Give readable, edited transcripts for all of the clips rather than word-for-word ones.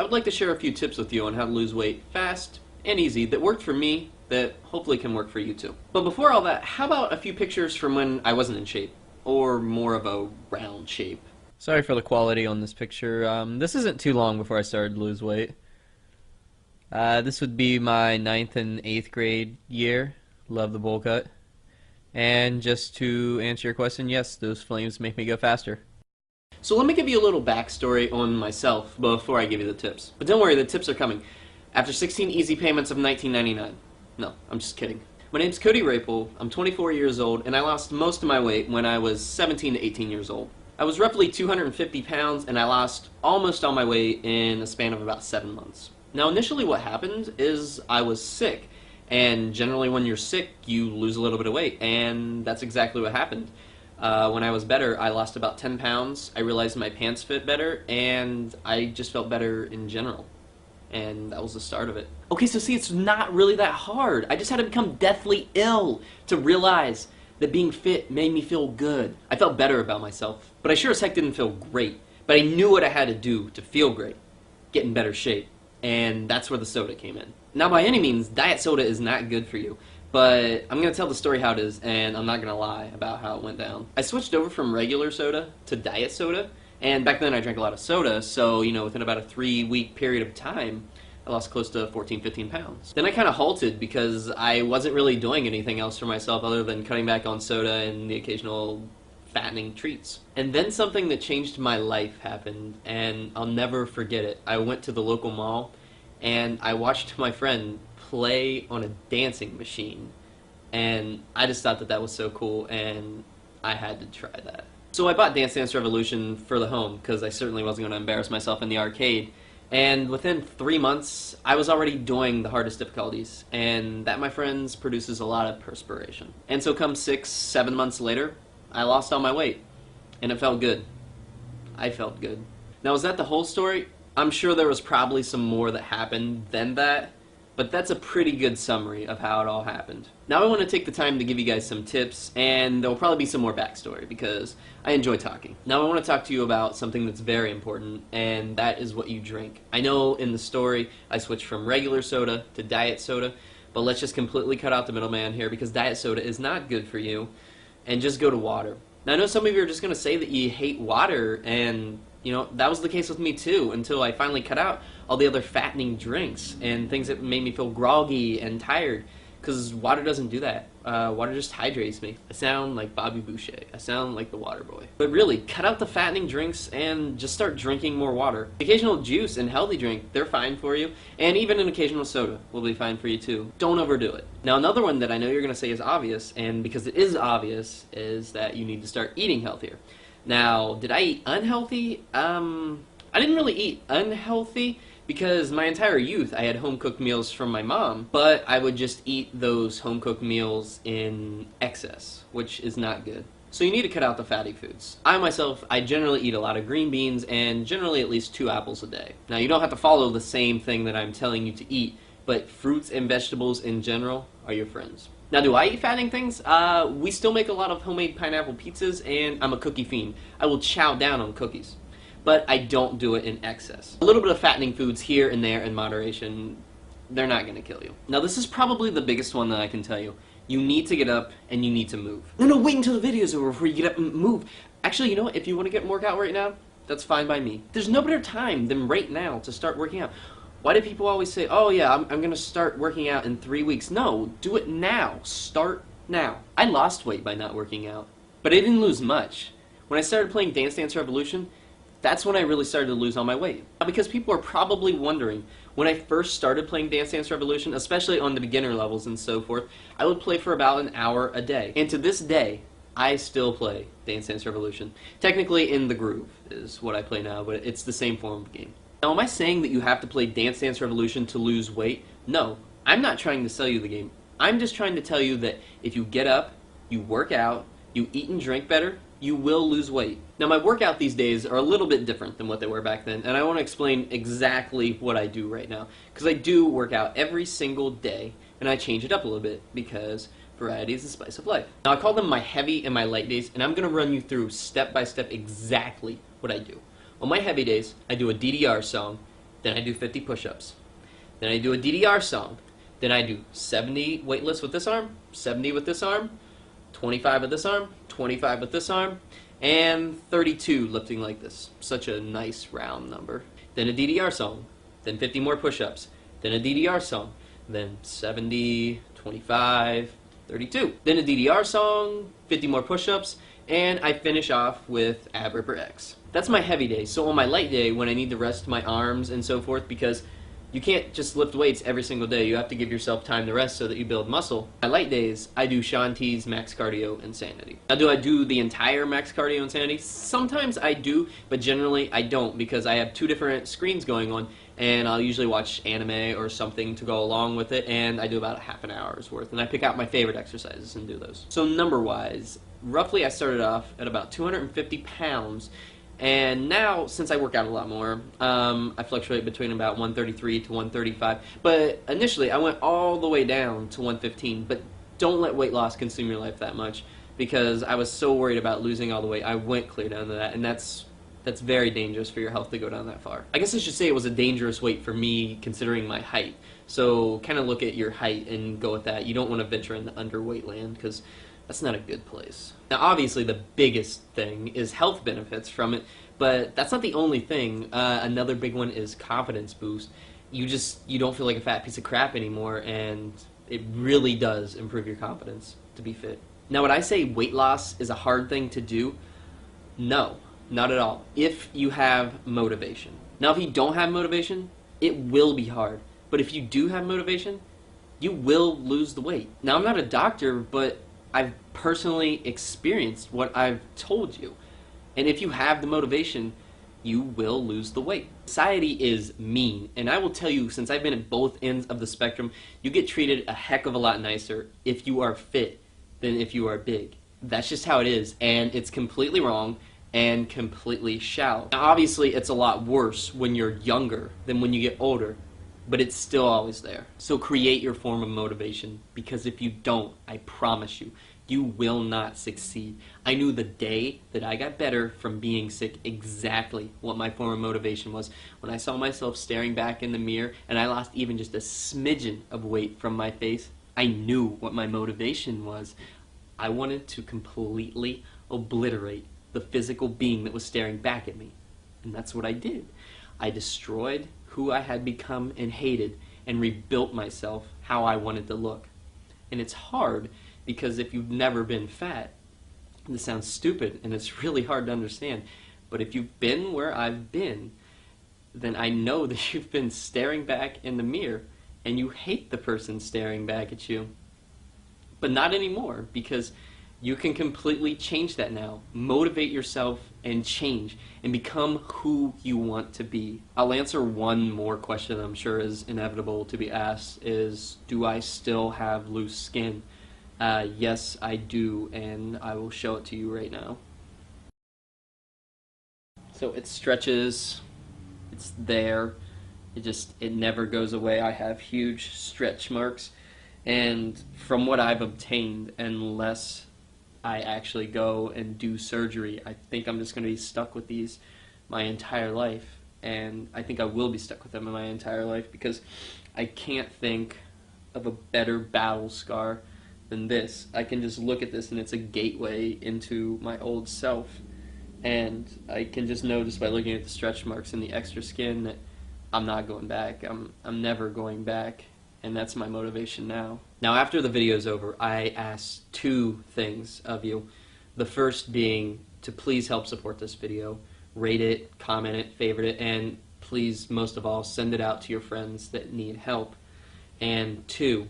would like to share a few tips with you on how to lose weight fast and easy that worked for me that hopefully can work for you too. But before all that, how about a few pictures from when I wasn't in shape, or more of a round shape? Sorry for the quality on this picture. This isn't too long before I started to lose weight. This would be my 9th and 8th grade year. Love the bowl cut. And just to answer your question, yes, those flames make me go faster. So let me give you a little backstory on myself before I give you the tips. But don't worry, the tips are coming. After 16 easy payments of $19.99. No, I'm just kidding. My name's Cody Rapel, I'm 24 years old, and I lost most of my weight when I was 17 to 18 years old. I was roughly 250 pounds, and I lost almost all my weight in a span of about 7 months. Now initially what happened is I was sick, and generally when you're sick you lose a little bit of weight, and that's exactly what happened. When I was better, I lost about 10 pounds, I realized my pants fit better, and I just felt better in general. And that was the start of it. Okay, so see, it's not really that hard. I just had to become deathly ill to realize that being fit made me feel good. I felt better about myself, but I sure as heck didn't feel great. But I knew what I had to do to feel great, get in better shape, and that's where the soda came in. Now, by any means, diet soda is not good for you. But I'm going to tell the story how it is, and I'm not going to lie about how it went down. I switched over from regular soda to diet soda, and back then I drank a lot of soda, so, within about a 3-week period of time, I lost close to 14, 15 pounds. Then I kind of halted because I wasn't really doing anything else for myself other than cutting back on soda and the occasional fattening treats. And then something that changed my life happened, and I'll never forget it. I went to the local mall, and I watched my friend play on a dancing machine, and I just thought that that was so cool, and I had to try that. So I bought Dance Dance Revolution for the home because I certainly wasn't going to embarrass myself in the arcade, and within 3 months I was already doing the hardest difficulties, and that, my friends, produces a lot of perspiration. And so come 6, 7 months later, I lost all my weight, and it felt good. I felt good. Now, is that the whole story? I'm sure there was probably some more that happened than that, but that's a pretty good summary of how it all happened. Now I want to take the time to give you guys some tips, and there will probably be some more backstory because I enjoy talking. Now I want to talk to you about something that's very important, and that is what you drink. I know in the story I switched from regular soda to diet soda, but let's just completely cut out the middleman here because diet soda is not good for you, and just go to water. Now I know some of you are just going to say that you hate water, and that was the case with me too, until I finally cut out all the other fattening drinks and things that made me feel groggy and tired, because water doesn't do that. Water just hydrates me. I sound like Bobby Boucher. I sound like the water boy. But really, cut out the fattening drinks and just start drinking more water. Occasional juice and healthy drink, they're fine for you, and even an occasional soda will be fine for you too. Don't overdo it. Now another one that I know you're going to say is obvious, and because it is obvious, is that you need to start eating healthier. Now, did I eat unhealthy? I didn't really eat unhealthy because my entire youth I had home-cooked meals from my mom, but I would just eat those home-cooked meals in excess, which is not good. So you need to cut out the fatty foods. I generally eat a lot of green beans and generally at least 2 apples a day. Now, you don't have to follow the same thing that I'm telling you to eat, but fruits and vegetables in general are your friends. Now, do I eat fattening things? We still make a lot of homemade pineapple pizzas, and I'm a cookie fiend. I will chow down on cookies, but I don't do it in excess. A little bit of fattening foods here and there in moderation, they're not going to kill you. Now, this is probably the biggest one that I can tell you. You need to get up and you need to move. No, wait until the video's over before you get up and move. Actually, you know what? If you want to get a workout right now, that's fine by me. There's no better time than right now to start working out. Why do people always say, oh yeah, I'm going to start working out in 3 weeks? No, do it now. Start now. I lost weight by not working out, but I didn't lose much. When I started playing Dance Dance Revolution, that's when I really started to lose all my weight. Because people are probably wondering, when I first started playing Dance Dance Revolution, especially on the beginner levels and so forth, I would play for about an hour a day. And to this day, I still play Dance Dance Revolution. Technically In the Groove is what I play now, but it's the same form of game. Now, am I saying that you have to play Dance Dance Revolution to lose weight? No, I'm not trying to sell you the game. I'm just trying to tell you that if you get up, you work out, you eat and drink better, you will lose weight. Now, my workout these days are a little bit different than what they were back then, and I want to explain exactly what I do right now. Because I do work out every single day, and I change it up a little bit because variety is the spice of life. Now, I call them my heavy and my light days, and I'm going to run you through step by step exactly what I do. On my heavy days, I do a DDR song, Then I do 50 push-ups. Then I do a DDR song. Then I do 70 weight lifts with this arm, 70 with this arm, 25 with this arm, 25 with this arm, and 32 lifting like this. Such a nice round number. Then a DDR song. Then 50 more push-ups. Then a DDR song. Then 70, 25, 32. Then a DDR song, 50 more push-ups, and I finish off with ab ripper X. That's my heavy day. So on my light day, when I need to rest my arms and so forth, because you can't just lift weights every single day. You have to give yourself time to rest so that you build muscle. My light days, I do Shaun T's Max Cardio Insanity. Now, do I do the entire Max Cardio Insanity? Sometimes I do, but generally I don't, because I have two different screens going on, and I'll usually watch anime or something to go along with it, and I do about a half an hour's worth, and I pick out my favorite exercises and do those. So number-wise, roughly I started off at about 250 pounds, and now, since I work out a lot more, I fluctuate between about 133 to 135. But initially, I went all the way down to 115. But don't let weight loss consume your life that much, because I was so worried about losing all the weight, I went clear down to that, and that's very dangerous for your health to go down that far. I guess I should say it was a dangerous weight for me, considering my height. So kind of look at your height and go with that. You don't want to venture into underweight land, because that's not a good place. Now, obviously, the biggest thing is health benefits from it, but that's not the only thing. Another big one is confidence boost. You don't feel like a fat piece of crap anymore, and it really does improve your confidence to be fit. Now, would I say weight loss is a hard thing to do? No, not at all, if you have motivation. Now, if you don't have motivation, it will be hard. But if you do have motivation, you will lose the weight. Now, I'm not a doctor, but I've personally experienced what I've told you. And if you have the motivation, you will lose the weight. Society is mean, and I will tell you, since I've been at both ends of the spectrum, you get treated a heck of a lot nicer if you are fit than if you are big. That's just how it is, and it's completely wrong and completely shallow. Now, obviously, it's a lot worse when you're younger than when you get older, but it's still always there. So create your form of motivation, because if you don't, I promise you, you will not succeed. I knew the day that I got better from being sick exactly what my form of motivation was. When I saw myself staring back in the mirror and I lost even just a smidgen of weight from my face, I knew what my motivation was. I wanted to completely obliterate the physical being that was staring back at me. And that's what I did. I destroyed who I had become and hated, and rebuilt myself how I wanted to look. And it's hard, because if you've never been fat, this sounds stupid and it's really hard to understand, but if you've been where I've been, then I know that you've been staring back in the mirror and you hate the person staring back at you. But not anymore, because you can completely change that now. Motivate yourself and change and become who you want to be. I'll answer one more question that I'm sure is inevitable to be asked, is do I still have loose skin? Yes, I do, and I will show it to you right now. So it stretches, it's there, it never goes away. I have huge stretch marks, and from what I've obtained, unless I actually go and do surgery, I think I'm just going to be stuck with these my entire life, and I think I will be stuck with them in my entire life, because I can't think of a better battle scar than this. I can just look at this and it's a gateway into my old self, and I can just know just by looking at the stretch marks and the extra skin that I'm not going back. I'm never going back, and that's my motivation now. Now, after the video's over, I ask two things of you. The first being to please help support this video. Rate it, comment it, favorite it, and please, most of all, send it out to your friends that need help. And two,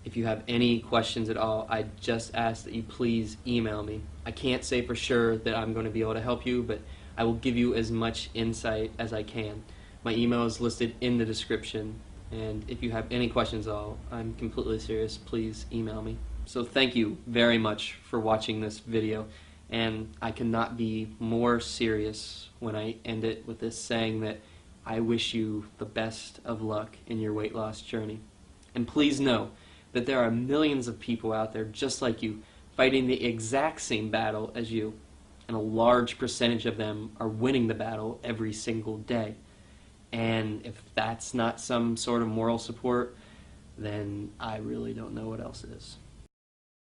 if you have any questions at all, I just ask that you please email me. I can't say for sure that I'm going to be able to help you, but I will give you as much insight as I can. My email is listed in the description. And if you have any questions at all, I'm completely serious, please email me. So thank you very much for watching this video, and I cannot be more serious when I end it with this saying that I wish you the best of luck in your weight loss journey. And please know that there are millions of people out there just like you, fighting the exact same battle as you, and a large percentage of them are winning the battle every single day. And if that's not some sort of moral support, then I really don't know what else is.